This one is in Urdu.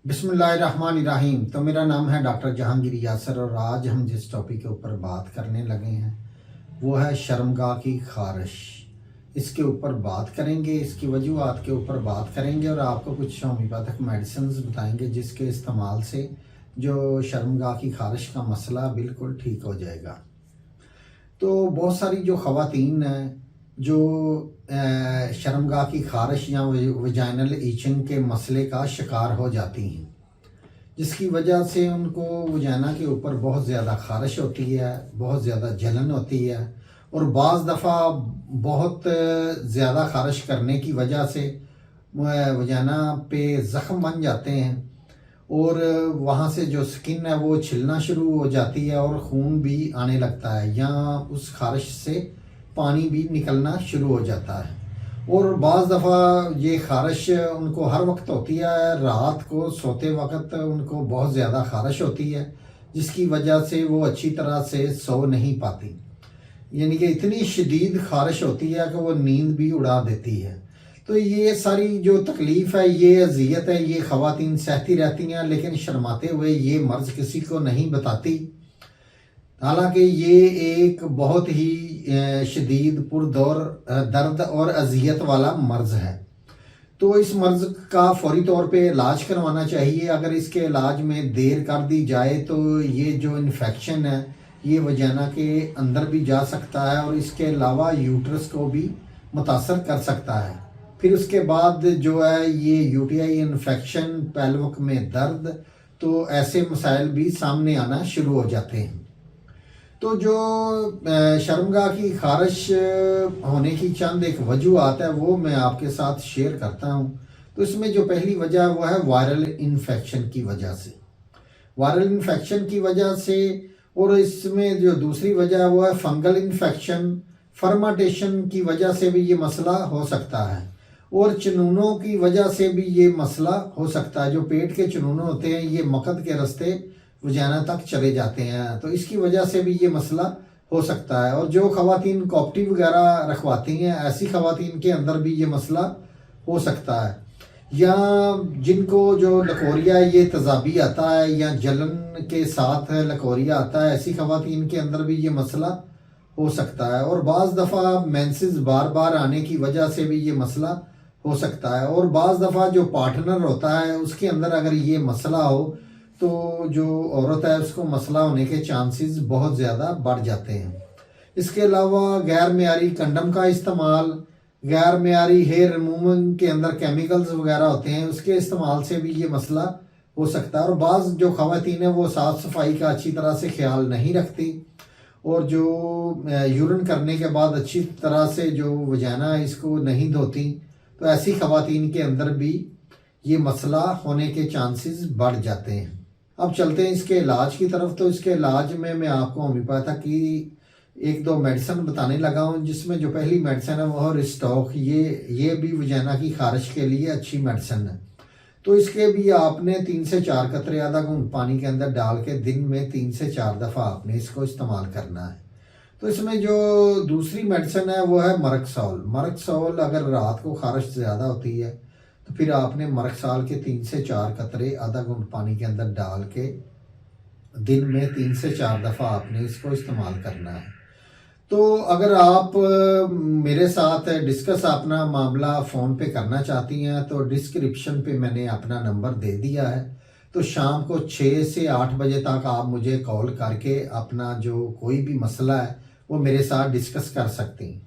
بسم اللہ الرحمن الرحیم۔ تو میرا نام ہے ڈاکٹر جہانگیر یاسر، اور آج ہم جس ٹاپک کے اوپر بات کرنے لگے ہیں وہ ہے شرمگاہ کی خارش۔ اس کے اوپر بات کریں گے، اس کی وجوہات کے اوپر بات کریں گے، اور آپ کو کچھ ہومیوپیتھک میڈیسنز بتائیں گے جس کے استعمال سے جو شرمگاہ کی خارش کا مسئلہ بالکل ٹھیک ہو جائے گا۔ تو بہت ساری جو خواتین ہیں جو شرمگاہ کی خارش یا ویجائنل ایچنگ کے مسئلے کا شکار ہو جاتی ہیں، جس کی وجہ سے ان کو ویجائنا کے اوپر بہت زیادہ خارش ہوتی ہے، بہت زیادہ جلن ہوتی ہے، اور بعض دفعہ بہت زیادہ خارش کرنے کی وجہ سے ویجائنا پہ زخم بن جاتے ہیں، اور وہاں سے جو سکن ہے وہ چھلنا شروع ہو جاتی ہے، اور خون بھی آنے لگتا ہے، یا اس خارش سے پانی بھی نکلنا شروع ہو جاتا ہے۔ اور بعض دفعہ یہ خارش ان کو ہر وقت ہوتی ہے، رات کو سوتے وقت ان کو بہت زیادہ خارش ہوتی ہے، جس کی وجہ سے وہ اچھی طرح سے سو نہیں پاتی، یعنی کہ اتنی شدید خارش ہوتی ہے کہ وہ نیند بھی اڑا دیتی ہے۔ تو یہ ساری جو تکلیف ہے، یہ اذیت ہے، یہ خواتین سہتی رہتی ہیں، لیکن شرماتے ہوئے یہ مرض کسی کو نہیں بتاتی، حالانکہ یہ ایک بہت ہی شدید پردور درد اور اذیت والا مرض ہے۔ تو اس مرض کا فوری طور پہ علاج کروانا چاہیے۔ اگر اس کے علاج میں دیر کر دی جائے تو یہ جو انفیکشن ہے یہ ویجائنا کے اندر بھی جا سکتا ہے، اور اس کے علاوہ یوٹرس کو بھی متاثر کر سکتا ہے۔ پھر اس کے بعد جو ہے یہ UTI انفیکشن، پیلوک میں درد، تو ایسے مسائل بھی سامنے آنا شروع ہو جاتے ہیں۔ تو جو شرمگاہ کی خارش ہونے کی چند ایک وجوہات ہے وہ میں آپ کے ساتھ شیئر کرتا ہوں۔ تو اس میں جو پہلی وجہ ہے وہ ہے وائرل انفیکشن کی وجہ سے، وائرل انفیکشن کی وجہ سے، اور اس میں جو دوسری وجہ ہے وہ ہے فنگل انفیکشن، فرمنٹیشن کی وجہ سے بھی یہ مسئلہ ہو سکتا ہے، اور چنونوں کی وجہ سے بھی یہ مسئلہ ہو سکتا ہے۔ جو پیٹ کے چنونوں ہوتے ہیں یہ مقد کے راستے ویجائنا تک چلے جاتے ہیں، تو اس کی وجہ سے بھی یہ مسئلہ ہو سکتا ہے۔ اور جو خواتین کوپٹی وغیرہ رکھواتی ہیں، ایسی خواتین کے اندر بھی یہ مسئلہ ہو سکتا ہے، یا جن کو جو لکوریا یہ تیزابی آتا ہے یا جلن کے ساتھ لکوریا آتا ہے، ایسی خواتین کے اندر بھی یہ مسئلہ ہو سکتا ہے۔ اور بعض دفعہ مینسز بار بار آنے کی وجہ سے بھی یہ مسئلہ ہو سکتا ہے، اور بعض دفعہ جو پارٹنر ہوتا ہے اس کے اندر اگر یہ مسئلہ ہو تو جو عورت ہے اس کو مسئلہ ہونے کے چانسز بہت زیادہ بڑھ جاتے ہیں۔ اس کے علاوہ غیر معیاری کنڈم کا استعمال، غیر معیاری ہیئر ریموونگ کے اندر کیمیکلز وغیرہ ہوتے ہیں، اس کے استعمال سے بھی یہ مسئلہ ہو سکتا ہے۔ اور بعض جو خواتین ہیں وہ صاف صفائی کا اچھی طرح سے خیال نہیں رکھتی، اور جو یورین کرنے کے بعد اچھی طرح سے جو ویجائنا ہے اس کو نہیں دھوتی، تو ایسی خواتین کے اندر بھی یہ مسئلہ ہونے کے چانسز بڑھ جاتے ہیں۔ اب چلتے ہیں اس کے علاج کی طرف۔ تو اس کے علاج میں آپ کو ہومیوپیتھک کی ایک دو میڈیسن بتانے لگا ہوں، جس میں جو پہلی میڈیسن ہے وہ ریسٹوک، یہ بھی ویجائنا کی خارش کے لیے اچھی میڈیسن ہے۔ تو اس کے بھی آپ نے 3 سے 4 قطرے آدھا گھونٹ پانی کے اندر ڈال کے دن میں 3 سے 4 دفعہ آپ نے اس کو استعمال کرنا ہے۔ تو اس میں جو دوسری میڈیسن ہے وہ ہے مرکسول۔ مرکسول اگر رات کو خارش زیادہ ہوتی ہے تو پھر آپ نے مرکسال کے 3 سے 4 قطرے آدھا گھونٹ پانی کے اندر ڈال کے دن میں 3 سے 4 دفعہ آپ نے اس کو استعمال کرنا ہے۔ تو اگر آپ میرے ساتھ ڈسکس اپنا معاملہ فون پہ کرنا چاہتی ہیں تو ڈسکرپشن پہ میں نے اپنا نمبر دے دیا ہے، تو شام کو 6 سے 8 بجے تک آپ مجھے کال کر کے اپنا جو کوئی بھی مسئلہ ہے وہ میرے ساتھ ڈسکس کر سکتی ہیں۔